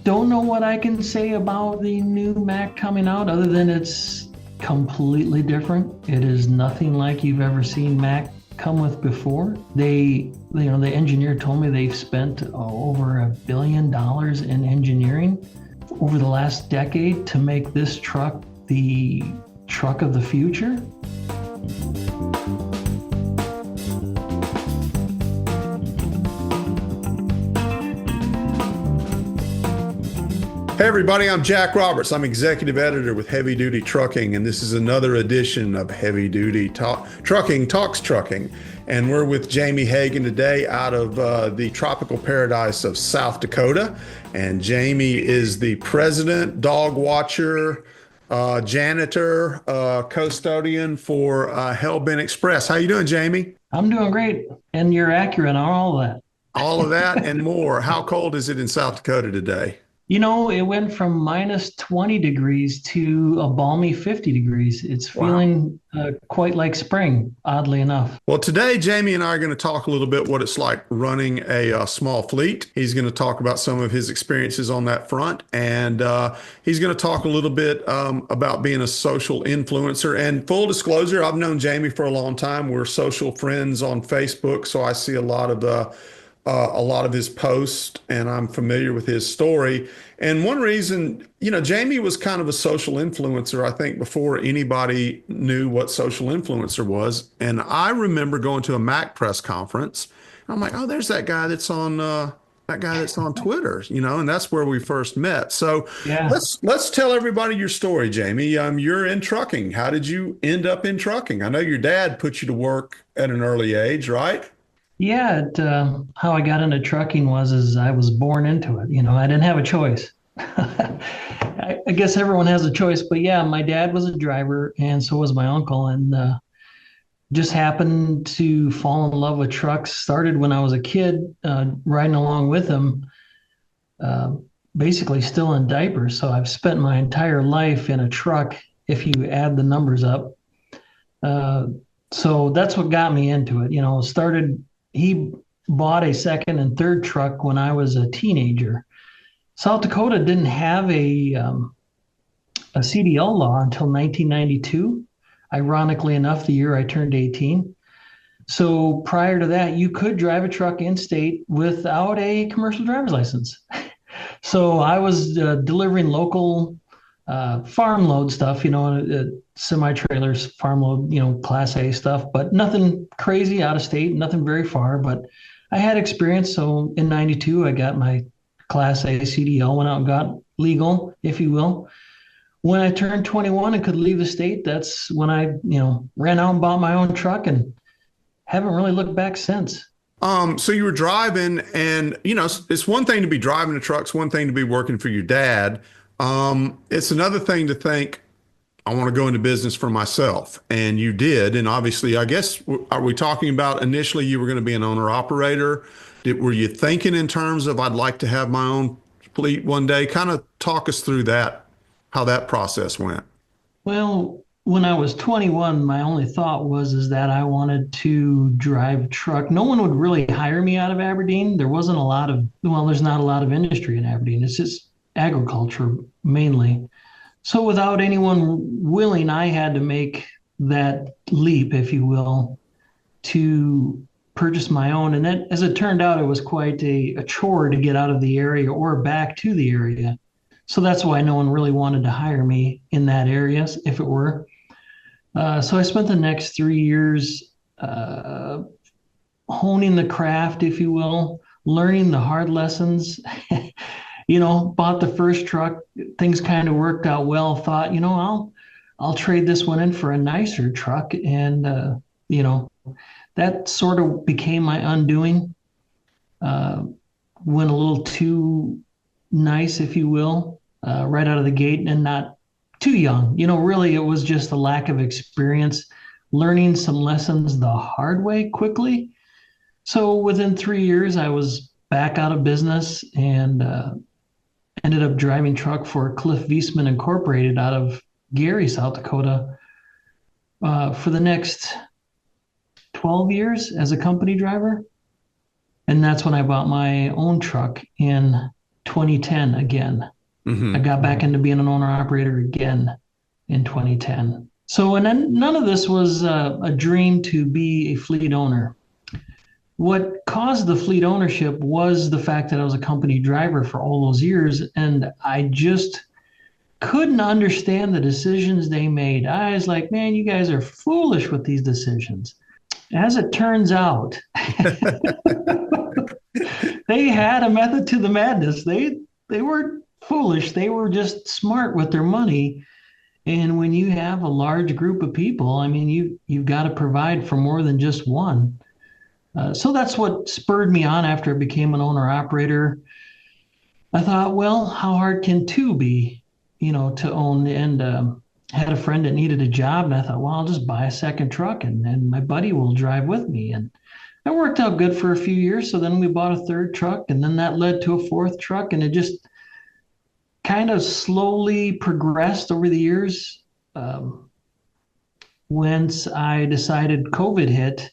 Don't know what I can say about the new Mac coming out other than it's completely different. It is nothing like you've ever seen Mac come with before. The engineer told me they've spent over $1 billion in engineering over the last decade to make this truck the truck of the future. Hey everybody, I'm Jack Roberts. I'm executive editor with Heavy Duty Trucking, and this is another edition of Heavy Duty Trucking Talks Trucking. And we're with Jamie Hagen today out of the tropical paradise of South Dakota. And Jamie is the president, dog watcher, janitor, custodian for Hagen Xpress. How you doing, Jamie? I'm doing great, and you're accurate on all of that. All of that and more. How cold is it in South Dakota today? It went from minus 20 degrees to a balmy 50 degrees. It's feeling quite like spring, oddly enough. Well, today, Jamie and I are going to talk a little bit what it's like running a small fleet. He's going to talk about some of his experiences on that front. And he's going to talk a little bit about being a social influencer. And full disclosure, I've known Jamie for a long time. We're social friends on Facebook, so I see a lot of his posts, and I'm familiar with his story. And one reason, Jamie was kind of a social influencer, I think, before anybody knew what social influencer was. And I remember going to a Mac press conference. I'm like, oh, there's that guy that's on Twitter, and that's where we first met. So Yeah. let's tell everybody your story, Jamie. You're in trucking. How did you end up in trucking? I know your dad put you to work at an early age, right? Yeah, how I got into trucking was I was born into it. I didn't have a choice. I guess everyone has a choice, but yeah, my dad was a driver, and so was my uncle, and just happened to fall in love with trucks. Started when I was a kid, riding along with him, basically still in diapers. So I've spent my entire life in a truck, if you add the numbers up. So that's what got me into it. He bought a second and third truck when I was a teenager. South Dakota didn't have a CDL law until 1992. Ironically enough, the year I turned 18. So prior to that, you could drive a truck in state without a commercial driver's license. So I was delivering local farm load stuff, semi-trailers, farm load, Class A stuff, but nothing crazy out of state, nothing very far. But I had experience. So in 92, I got my Class A CDL, went out and got legal, if you will. When I turned 21 and could leave the state, that's when I, ran out and bought my own truck and haven't really looked back since. So you were driving and, it's one thing to be driving a truck. It's one thing to be working for your dad. It's another thing to think, I want to go into business for myself. And you did. And obviously, I guess, are we talking about initially you were going to be an owner operator? Were you thinking in terms of I'd like to have my own fleet one day? Kind of talk us through that, how that process went. Well, when I was 21, my only thought is that I wanted to drive a truck. No one would really hire me out of Aberdeen. There's not a lot of industry in Aberdeen. It's just agriculture mainly. So without anyone willing, I had to make that leap, if you will, to purchase my own. And that, as it turned out, it was quite a chore to get out of the area or back to the area. So that's why no one really wanted to hire me in that area, if it were. So I spent the next 3 years honing the craft, if you will, learning the hard lessons. Bought the first truck, things kind of worked out well, thought, I'll trade this one in for a nicer truck. And, that sort of became my undoing. Went a little too nice, if you will, right out of the gate and not too young. Really, it was just a lack of experience, learning some lessons the hard way quickly. So within 3 years, I was back out of business and ended up driving truck for Cliff Viessmann Incorporated out of Gary, South Dakota, for the next 12 years as a company driver. And that's when I bought my own truck in 2010 again. I Hmm. got back into being an owner operator again in 2010. So, and then none of this was a dream to be a fleet owner. What caused the fleet ownership was the fact that I was a company driver for all those years, and I just couldn't understand the decisions they made. I was like, man, you guys are foolish with these decisions. As it turns out, they had a method to the madness. They were foolish. They were just smart with their money. And when you have a large group of people, I mean, you've got to provide for more than just one. So that's what spurred me on after I became an owner operator. I thought, well, how hard can two be, to own? And had a friend that needed a job, and I thought, well, I'll just buy a second truck, and my buddy will drive with me. And that worked out good for a few years. So then we bought a third truck, and then that led to a fourth truck, and it just kind of slowly progressed over the years. Um, Once I decided COVID hit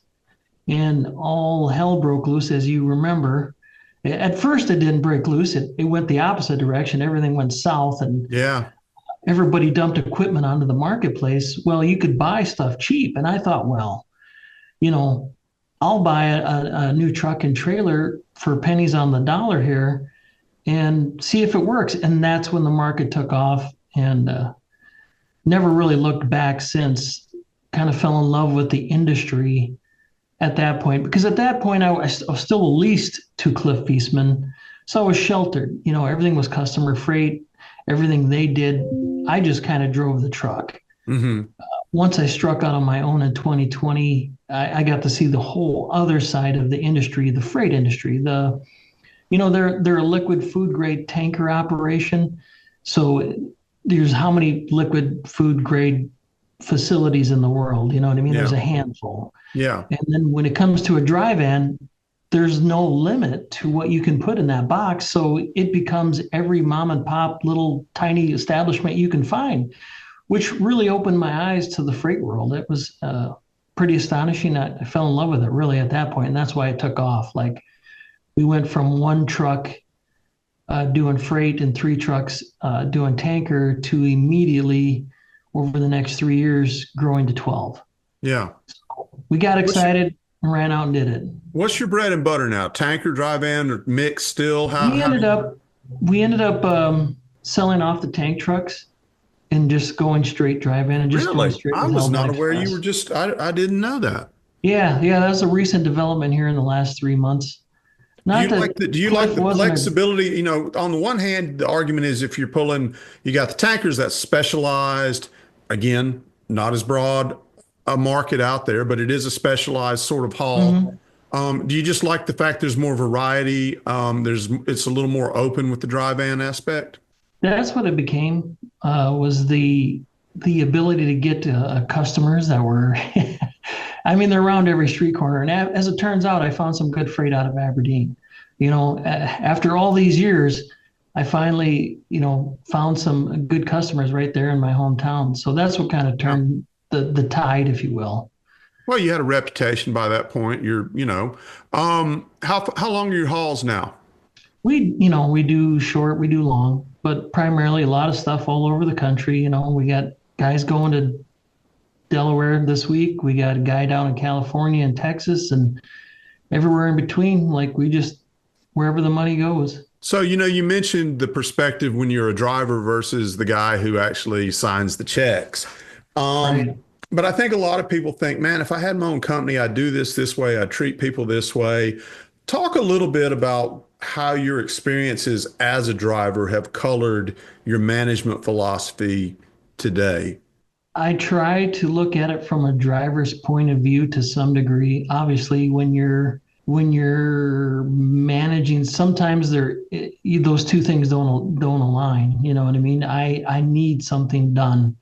and all hell broke loose, as you remember. At first, it didn't break loose. It went the opposite direction. Everything went south, and Yeah. everybody dumped equipment onto the marketplace. Well, you could buy stuff cheap. And I thought, well, you know, I'll buy a new truck and trailer for pennies on the dollar here and see if it works. And that's when the market took off, and never really looked back since. Kind of fell in love with the industry at that point, because at that point I was still leased to Cliff Beastman, so I was sheltered. Everything was customer freight, everything they did. I just kind of drove the truck. Hmm. Once I struck out on my own in 2020, I got to see the whole other side of the industry, the freight industry. They're a liquid food grade tanker operation, so there's how many liquid food grade facilities in the world? You know what I mean? There's Yeah. a handful. Yeah. And then when it comes to a dry van, there's no limit to what you can put in that box. So it becomes every mom and pop little tiny establishment you can find, which really opened my eyes to the freight world. It was pretty astonishing. I fell in love with it really at that point, and that's why it took off. Like, we went from one truck doing freight and three trucks doing tanker to immediately over the next 3 years growing to 12. Yeah. We got What's your, excited and ran out and did it. what's your bread and butter now? Tanker, dry van, or mix still? How, We how do ended you, up we ended up selling off the tank trucks and just going straight dry van and just going really? straight I with was not Hellboy aware you were Express. just, I didn't know that. Yeah, that was a recent development here in the last 3 months. Not that Do you like Cliff the wasn't a flexibility? On the one hand, the argument is if you're pulling, you got the tankers that's specialized, again, not as broad a market out there, but it is a specialized sort of haul. Mhm. Do you just like the fact there's more variety? It's a little more open with the dry van aspect. That's what it became, was the ability to get customers that were I mean, they're around every street corner. And as it turns out, I found some good freight out of Aberdeen. After all these years, I finally, found some good customers right there in my hometown. So that's what kind of Yeah. turned the tide, if you will. Well, you had a reputation by that point. How long are your hauls now? We do short, we do long, but primarily a lot of stuff all over the country. We got guys going to Delaware this week. We got a guy down in California and Texas and everywhere in between. Like, we just wherever the money goes. So, you mentioned the perspective when you're a driver versus the guy who actually signs the checks. Um, Right. but I think a lot of people think, man, if I had my own company, I'd do this way, I'd treat people this way. Talk a little bit about how your experiences as a driver have colored your management philosophy today. I try to look at it from a driver's point of view to some degree. Obviously, when you're managing, sometimes those two things don't align. You know what I mean? I need something done,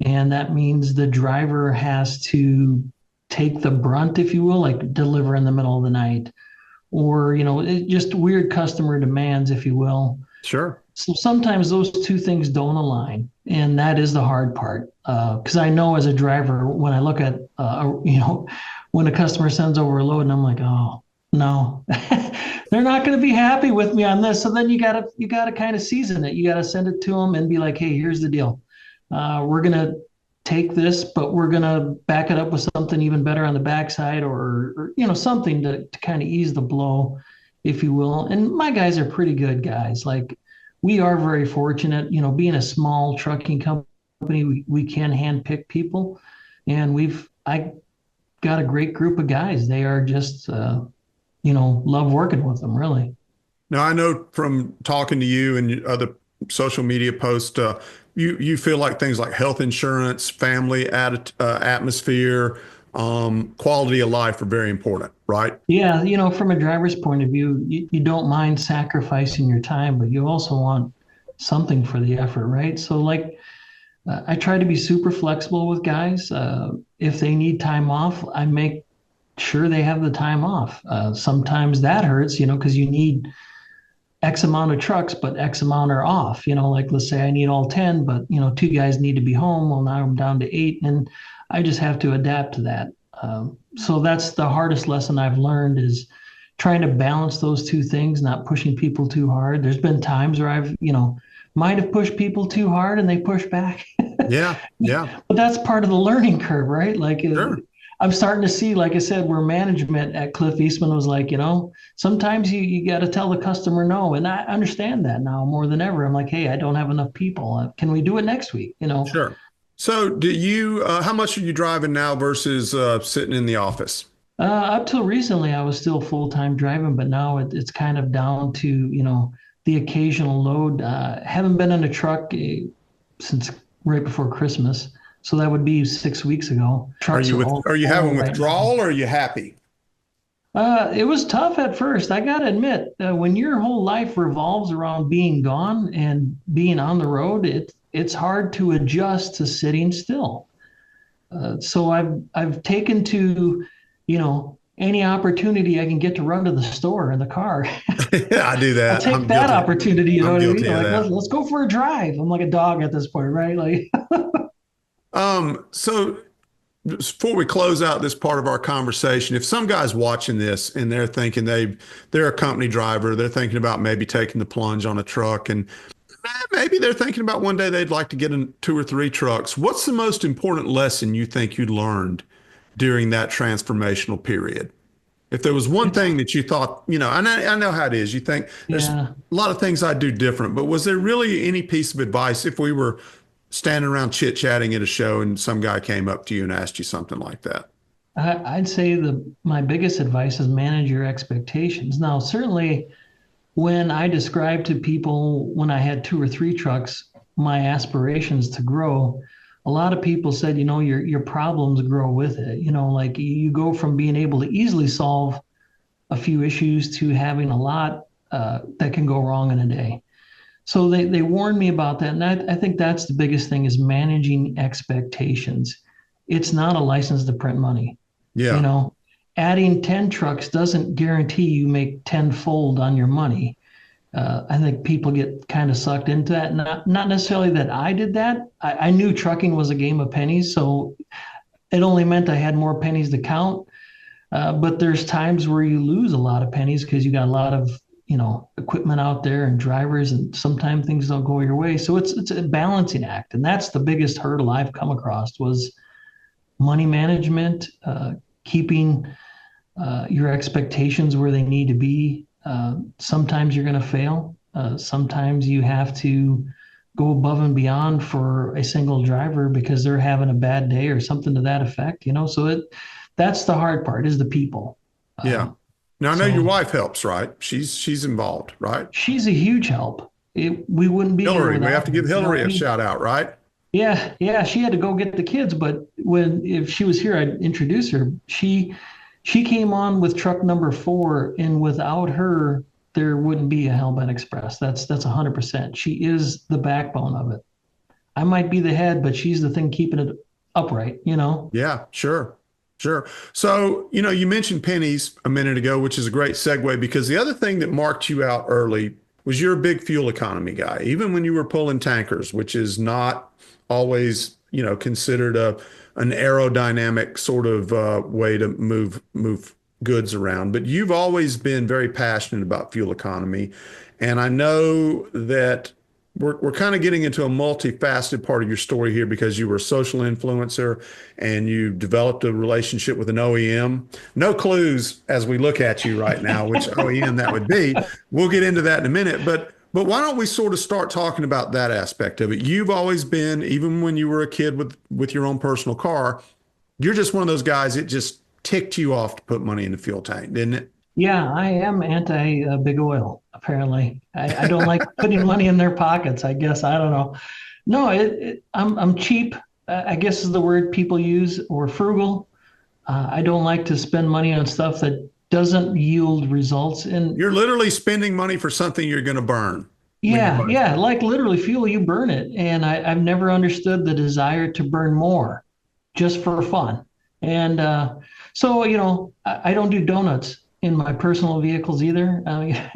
and that means the driver has to take the brunt, if you will, like deliver in the middle of the night, or just weird customer demands, if you will. Sure. So sometimes those two things don't align, and that is the hard part. Because I know as a driver, when I look at, when a customer sends over a load, and I'm like, oh, No, they're not going to be happy with me on this. So then you gotta kind of season it. You gotta send it to them and be like, hey, here's the deal. We're gonna take this, but we're gonna back it up with something even better on the backside, or something to kind of ease the blow, if you will. And my guys are pretty good guys. Like we are very fortunate. Being a small trucking company, we can handpick people, and I got a great group of guys. They are just love working with them, really. Now, I know from talking to you and other social media posts, you feel like things like health insurance, family atmosphere, quality of life are very important, right? Yeah, from a driver's point of view, you don't mind sacrificing your time, but you also want something for the effort, right? So, like, I try to be super flexible with guys. If they need time off, I make sure they have the time off. Sometimes that hurts, because you need X amount of trucks, but X amount are off. Like let's say I need all 10, but two guys need to be home. Well, now I'm down to eight, and I just have to adapt to that. So that's the hardest lesson I've learned is trying to balance those two things, not pushing people too hard. There's been times where I've, might have pushed people too hard and they push back. Yeah, yeah, But that's part of the learning curve, right? Like sure. I'm starting to see, like I said, where management at Cliff Eastman was like, sometimes you got to tell the customer no. And I understand that now more than ever. I'm like, hey, I don't have enough people. Can we do it next week? Sure. So, how much are you driving now versus sitting in the office? Up till recently, I was still full-time driving, but now it's kind of down to, the occasional load. Haven't been in a truck since right before Christmas. So that would be 6 weeks ago. Trucks are all Are you full having right now. withdrawal or are you happy? It was tough at first. I got to admit, when your whole life revolves around being gone and being on the road, it's hard to adjust to sitting still. So I've taken to, any opportunity I can get to run to the store in the car. Yeah, I do I'll that. take that opportunity. You know I'm what I mean? guilty of Like that. let's go for a drive. I'm like a dog at this point, right? Like So before we close out this part of our conversation, if some guy's watching this and they're thinking they're a company driver, they're thinking about maybe taking the plunge on a truck, and maybe they're thinking about one day they'd like to get in two or three trucks. What's the most important lesson you think you learned during that transformational period? If there was one it's thing that you thought, I know how it is. You think there's yeah. a lot of things I'd do different, but was there really any piece of advice if we were standing around chit-chatting at a show and some guy came up to you and asked you something like that? I'd say my biggest advice is manage your expectations. Now, certainly when I described to people when I had two or three trucks, my aspirations to grow, a lot of people said, your problems grow with it. Like you go from being able to easily solve a few issues to having a lot that can go wrong in a day. So they warned me about that. And I think that's the biggest thing is managing expectations. It's not a license to print money. You Yeah. know, Adding 10 trucks doesn't guarantee you make tenfold on your money. I think people get kind of sucked into that. Not necessarily that I did that. I knew trucking was a game of pennies, so it only meant I had more pennies to count. But there's times where you lose a lot of pennies because you got a lot of equipment out there and drivers, and sometimes things don't go your way. So it's a balancing act, and that's the biggest hurdle I've come across was money management, keeping your expectations where they need to be. Sometimes you're going to fail. Sometimes you have to go above and beyond for a single driver because they're having a bad day or something to that effect. So that's the hard part is the people. Yeah. Um, Now I know your so wife helps, right? She's involved, right? she's a huge help. We wouldn't be here Hillary, we have without to her. give You know what Hillary I a mean? shout out, right? Yeah, yeah. She had to go get the kids, but if she was here, I'd introduce her. She came on with truck number 4, and without her, there wouldn't be a Hellbent Express. That's 100%. She is the backbone of it. I might be the head, but she's the thing keeping it upright. Yeah, sure. Sure. So, you mentioned pennies a minute ago, which is a great segue because the other thing that marked you out early was you're a big fuel economy guy, even when you were pulling tankers, which is not always, considered an aerodynamic sort of way to move goods around, but you've always been very passionate about fuel economy. And I know that we're kind of getting into a multifaceted part of your story here because you were a social influencer and you developed a relationship with an OEM. No clues as we look at you right now, which OEM that would be. We'll get into that in a minute, but why don't we sort of start talking about that aspect of it? You've always been, even when you were a kid with your own personal car, you're just one of those guys. It just ticked you off to put money in the fuel tank, didn't it? Yeah, I am anti big oil, apparently. I don't like putting money in their pockets, I guess. I don't know. No, I'm cheap, I guess is the word people use, or frugal. I don't like to spend money on stuff that doesn't yield results. And You're literally spending money for something you're going to burn when you yeah, buy yeah, fuel. like literally fuel, you burn it. And I've never understood the desire to burn more just for fun. And so, I don't do donuts in my personal vehicles either. I mean,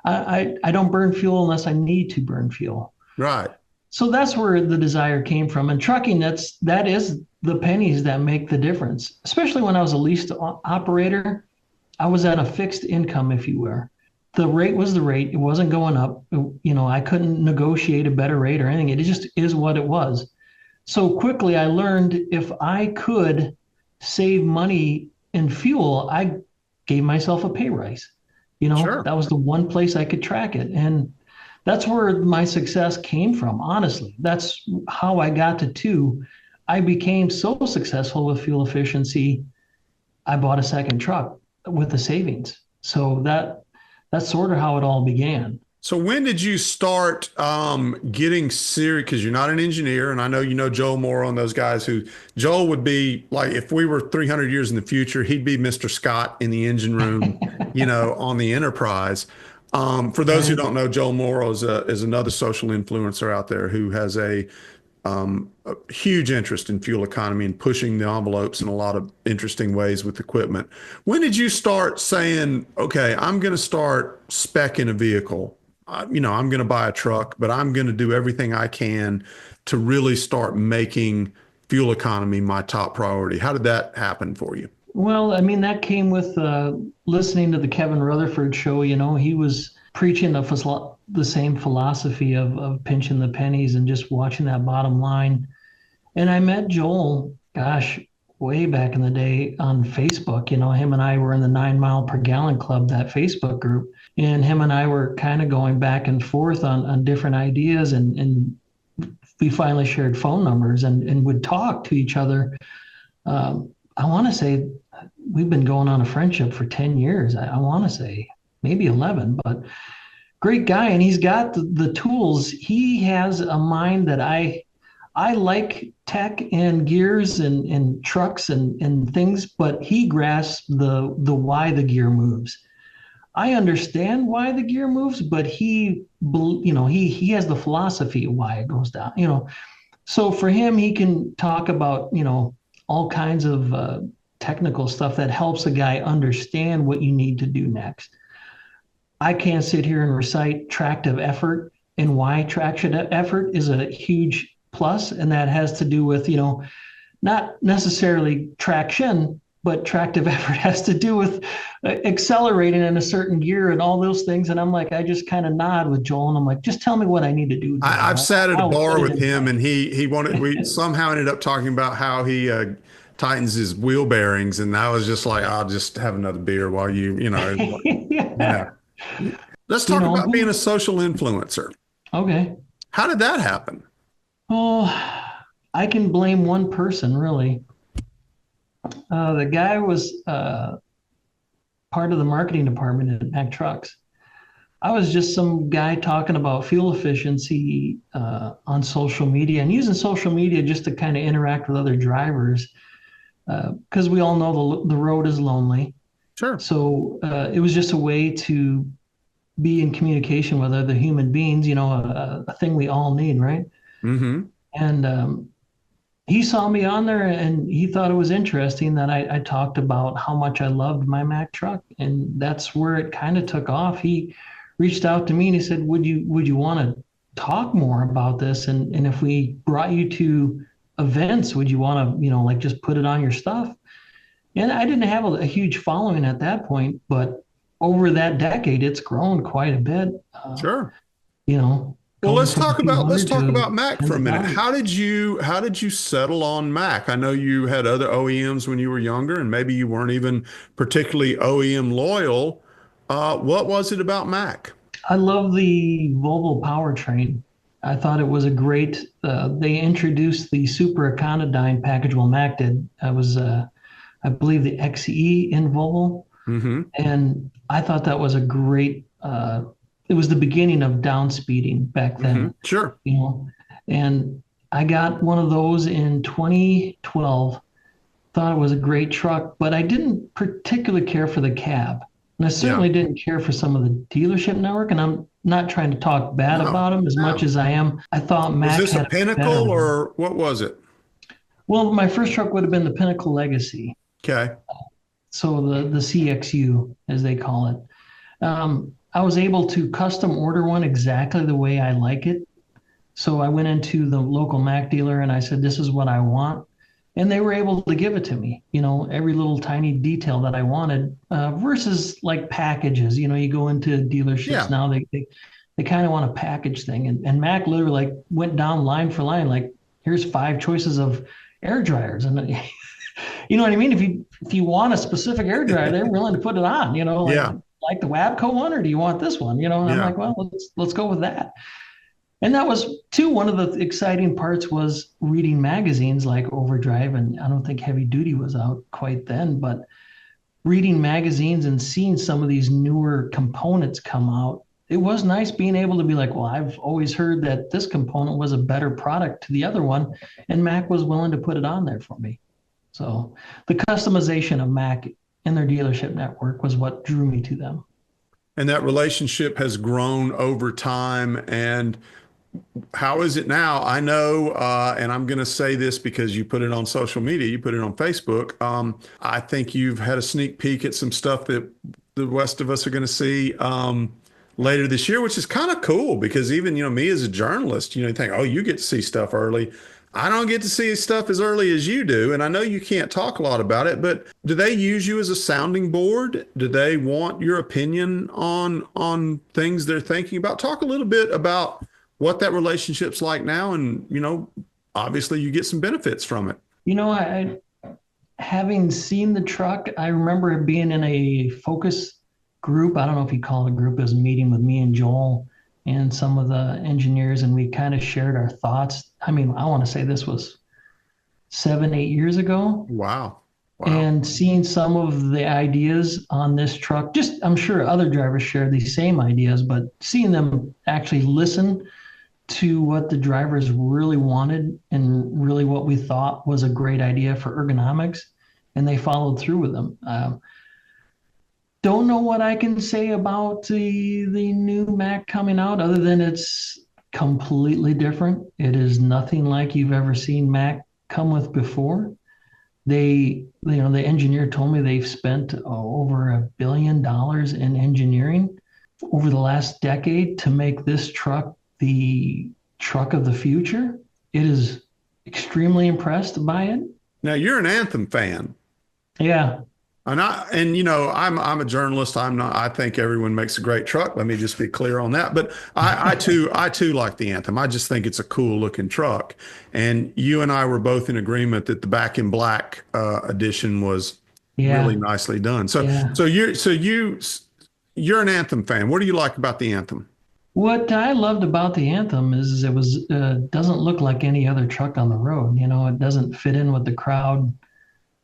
I don't burn fuel unless I need to burn fuel. Right. So that's where the desire came from. And trucking, that is the pennies that make the difference. Especially when I was a leased operator, I was at a fixed income, if you were. The rate was the rate. It wasn't going up. I couldn't negotiate a better rate or anything. It just is what it was. So quickly, I learned if I could save money in fuel, I gave myself a pay rise. Sure. That was the one place I could track it. And that's where my success came from, honestly. That's how I got to two. I became so successful with fuel efficiency, I bought a second truck with the savings. So that's sort of how it all began. So when did you start getting serious? Because you're not an engineer, and I know you know Joel Moore on those guys who Joel would be like if we were 300 years in the future, he'd be Mr. Scott in the engine room, on the Enterprise. For those who Right. don't know, Joel Moore is another social influencer out there who has a huge interest in fuel economy and pushing the envelopes in a lot of interesting ways with equipment. When did you start saying, okay, I'm going to start speccing a vehicle? I'm going to buy a truck, but I'm going to do everything I can to really start making fuel economy my top priority. How did that happen for you? Well, I mean, that came with listening to the Kevin Rutherford show. He was preaching the same philosophy of pinching the pennies and just watching that bottom line. And I met Joel, gosh, way back in the day on Facebook. Him and I were in the 9 mile per gallon club, that Facebook group. And him and I were kind of going back and forth on different ideas. And we finally shared phone numbers and would talk to each other. I want to say we've been going on a friendship for 10 years. I want to say maybe 11, but great guy. And he's got the tools. He has a mind that I like tech and gears and trucks and things, but he grasps the why the gear moves. I understand why the gear moves, but he has the philosophy of why it goes down. So for him, he can talk about all kinds of technical stuff that helps a guy understand what you need to do next. I can't sit here and recite tractive effort and why traction effort is a huge plus, and that has to do with not necessarily traction, but tractive effort has to do with accelerating in a certain gear and all those things. And I'm like, I just kind of nod with Joel, and I'm like, just tell me what I need to do, I've Joel. sat at a I'll bar put it with in him, place. and he wanted. We somehow ended up talking about how he tightens his wheel bearings, and I was just like, I'll just have another beer while Yeah. yeah. Let's You talk know, about being a social influencer. okay. How did that happen? Oh, I can blame one person, really. The guy was part of the marketing department at Mack Trucks. I was just some guy talking about fuel efficiency on social media and using social media just to kind of interact with other drivers because we all know the road is lonely. Sure. So it was just a way to be in communication with other human beings, a thing we all need, right? Mm-hmm. And he saw me on there and he thought it was interesting that I talked about how much I loved my Mack truck. And that's where it kind of took off. He reached out to me and he said, would you want to talk more about this? And if we brought you to events, would you want to, like just put it on your stuff? And I didn't have a huge following at that point, but over that decade, it's grown quite a bit. Sure. You know, Well, going from a few let's hundred talk to about Mac for tens a of minute. thousands. How did you settle on Mac? I know you had other OEMs when you were younger, and maybe you weren't even particularly OEM loyal. What was it about Mac? I love the Volvo powertrain. I thought it was a great. They introduced the Super Econodyne package. Well, Mac did. I was, I believe, the XE in Volvo, Mm-hmm. and I thought that was a great. It was the beginning of down speeding back Mm-hmm. then, Sure. you know. And I got one of those in 2012. Thought it was a great truck, but I didn't particularly care for the cab. And I Yeah. certainly didn't care for some of the dealership network. And I'm not trying to talk bad No. about them as much No. as I am. I thought Was Mac this a had a better Pinnacle one. or what was it? Well, my first truck would have been the Pinnacle Legacy. Okay. So the CXU, as they call it. I was able to custom order one exactly the way I like it. So I went into the local Mac dealer and I said, this is what I want. And they were able to give it to me, every little tiny detail that I wanted, versus like packages. You go into dealerships Yeah. now, they kind of want a package thing. And Mac literally like went down line for line, like, here's 5 choices of air dryers. And you know what I mean? If you want a specific air dryer, they're willing to put it on, Yeah. like the Wabco one, or do you want this one? And I'm Yeah. like, well, let's go with that. And that was too, one of the exciting parts was reading magazines like Overdrive, and I don't think Heavy Duty was out quite then, but reading magazines and seeing some of these newer components come out, it was nice being able to be like, well, I've always heard that this component was a better product to the other one, and Mac was willing to put it on there for me. So the customization of Mac in their dealership network was what drew me to them. And that relationship has grown over time. And how is it now? I know, and I'm going to say this because you put it on social media, you put it on Facebook. I think you've had a sneak peek at some stuff that the rest of us are going to see later this year, which is kind of cool because even, me as a journalist, you think, oh, you get to see stuff early. I don't get to see stuff as early as you do. And I know you can't talk a lot about it, but do they use you as a sounding board? Do they want your opinion on things they're thinking about? Talk a little bit about what that relationship's like now. And, obviously you get some benefits from it. I having seen the truck, I remember being in a focus group. I don't know if you call it a group, it was a meeting with me and Joel and some of the engineers, and we kind of shared our thoughts. I mean, I want to say this was 7, 8 years ago, Wow. Wow. and seeing some of the ideas on this truck, just I'm sure other drivers share these same ideas, but seeing them actually listen to what the drivers really wanted and really what we thought was a great idea for ergonomics, and they followed through with them. Don't know what I can say about the new Mac coming out other than it's completely different. It is nothing like you've ever seen Mac come with before. The engineer told me they've spent over $1 billion in engineering over the last decade to make this truck the truck of the future. It is extremely impressed by it. Now you're an Anthem fan. Yeah. I'm a journalist. I'm not, I think everyone makes a great truck. Let me just be clear on that. But I too like the Anthem. I just think it's a cool looking truck. And you and I were both in agreement that the Back in Black edition was really Yeah. nicely done. Yeah. You're an Anthem fan. What do you like about the Anthem? What I loved about the Anthem is it was doesn't look like any other truck on the road. It doesn't fit in with the crowd.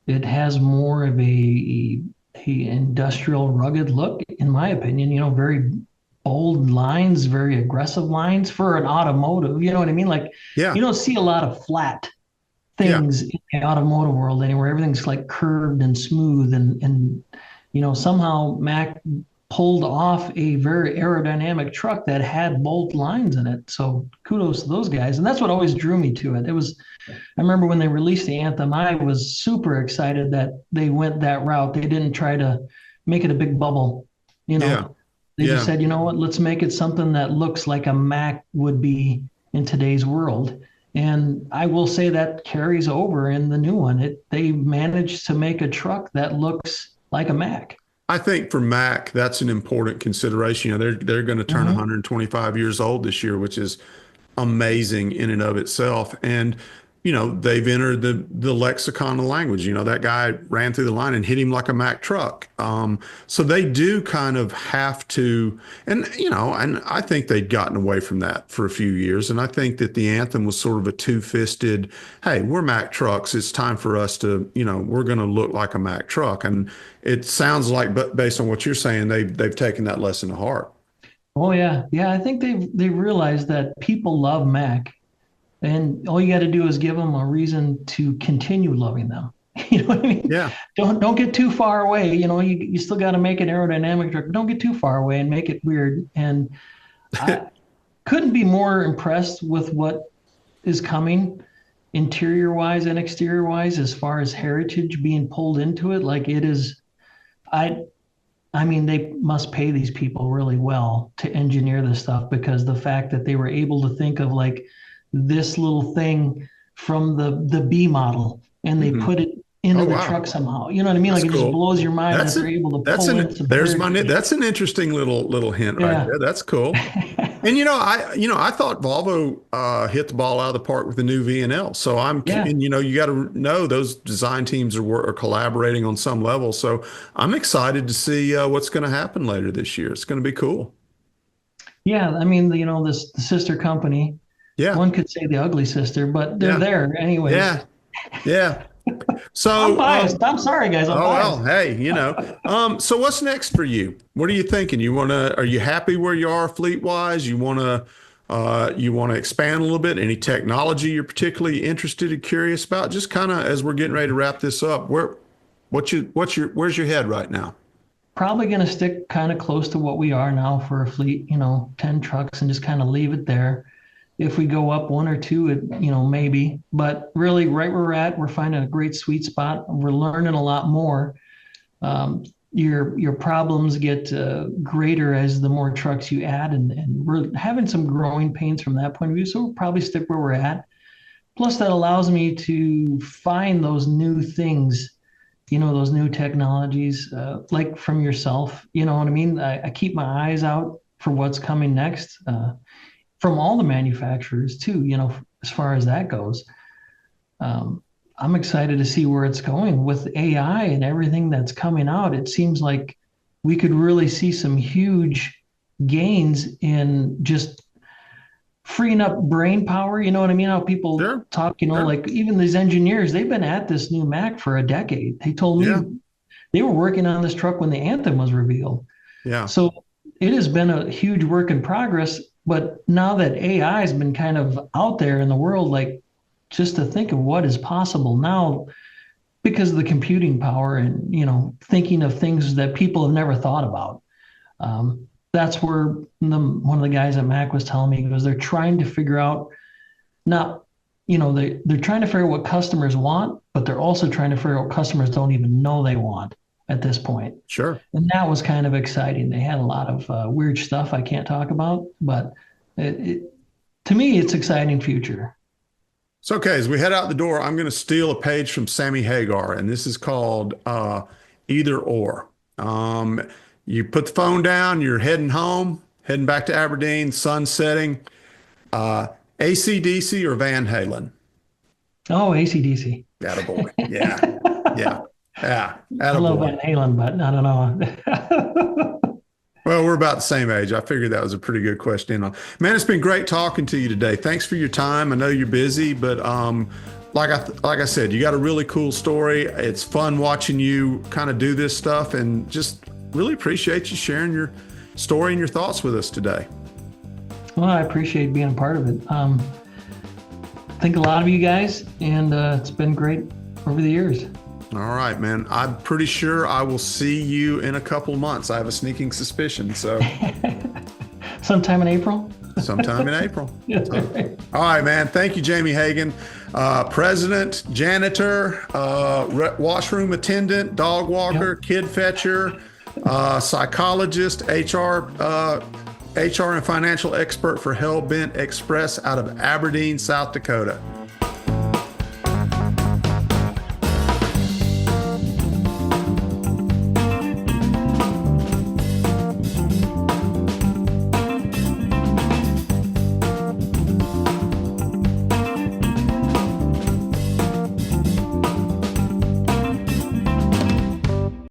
It has more of a industrial, rugged look, in my opinion. Very bold lines, very aggressive lines for an automotive. You know what I mean? Like, Yeah. you don't see a lot of flat Yeah. things in the automotive world anywhere. Everything's like curved and smooth, and somehow Mac pulled off a very aerodynamic truck that had bold lines in it. So kudos to those guys, and that's what always drew me to it. I remember when they released the Anthem, I was super excited that they went that route. They didn't try to make it a big bubble. Yeah. They just Yeah. said, you know what, let's make it something that looks like a Mac would be in today's world. And I will say that carries over in the new one. They managed to make a truck that looks like a Mac. I think for Mac, that's an important consideration. They're going to turn Mhm. 125 years old this year, which is amazing in and of itself. And, they've entered the lexicon of language. That guy ran through the line and hit him like a Mack truck. So they do kind of have to, and I think they'd gotten away from that for a few years. And I think that the anthem was sort of a two-fisted, hey, we're Mack trucks. It's time for us to, we're going to look like a Mack truck. And it sounds like, but based on what you're saying, they've taken that lesson to heart. Oh yeah, yeah. I think they've realized that people love Mac, and all you got to do is give them a reason to continue loving them. You know what I mean? Yeah. Don't get too far away. You still got to make an aerodynamic truck. But don't get too far away and make it weird. And I couldn't be more impressed with what is coming interior wise and exterior wise as far as heritage being pulled into it. Like it is, I I mean, they must pay these people really well to engineer this stuff, because the fact that they were able to think of like this little thing from the B model and they Mhm. put it into Oh, the wow. truck somehow. You know what I mean? That's Like it just cool. blows your mind that That's they're it. able to That's pull an in some there's my heritage. that's an interesting little hint right Yeah. there. That's cool. And I thought Volvo hit the ball out of the park with the new VNL. So Yeah. and you got to know those design teams are collaborating on some level. So I'm excited to see what's going to happen later this year. It's going to be cool. Yeah. I mean, this the sister company, Yeah, one could say the ugly sister, but they're yeah, there anyways. yeah, yeah. I'm So, biased. I'm sorry, guys. I'm oh well, biased. hey, so what's next for you? What are you thinking? Are you happy where you are fleet wise? You want to expand a little bit? Any technology you're particularly interested and curious about? Just kind of as we're getting ready to wrap this up, where's your head right now? Probably going to stick kind of close to what we are now for a fleet, 10 trucks, and just kind of leave it there. If we go up one or two, maybe. But really, right where we're at, we're finding a great sweet spot. We're learning a lot more. Your problems get greater as the more trucks you add, and we're having some growing pains from that point of view. So we'll probably stick where we're at. Plus, that allows me to find those new things, those new technologies, like from yourself. You know what I mean? I keep my eyes out for what's coming next, from all the manufacturers too, as far as that goes. Um, I'm excited to see where it's going with AI and everything that's coming out. It seems like we could really see some huge gains in just freeing up brain power. You know what I mean? How people Sure, talk, sure, like even these engineers, they've been at this new Mac for a decade. They told yeah, me they were working on this truck when the Anthem was revealed. yeah. So it has been a huge work in progress. But now that AI has been kind of out there in the world, like just to think of what is possible now because of the computing power and, thinking of things that people have never thought about. That's where one of the guys at Mac was telling me, because they're trying to figure out not, they're trying to figure out what customers want, but they're also trying to figure out what customers don't even know they want at this point. Sure. And that was kind of exciting. They had a lot of weird stuff I can't talk about, but to me, it's exciting future. So, okay, as we head out the door, I'm going to steal a page from Sammy Hagar, and this is called Either Or. You put the phone down, you're heading home, heading back to Aberdeen, sun setting. Uh, AC/DC or Van Halen? Oh, AC/DC. Attaboy. Yeah, yeah, yeah. I love Attaboy. Van Halen, but I don't know. Well, we're about the same age. I figured that was a pretty good question. Man, it's been great talking to you today. Thanks for your time. I know you're busy, but like I said, you got a really cool story. It's fun watching you kind of do this stuff, and just really appreciate you sharing your story and your thoughts with us today. Well, I appreciate being a part of it. Think a lot of you guys, and it's been great over the years. All right, man. I'm pretty sure I will see you in a couple of months. I have a sneaking suspicion. So Sometime in April. sometime in April. Yes, So, sir. all right, man. Thank you, Jamie Hagen. President, janitor, washroom attendant, dog walker, Yep. kid fetcher, psychologist, HR HR and financial expert for Hellbent Xpress out of Aberdeen, South Dakota.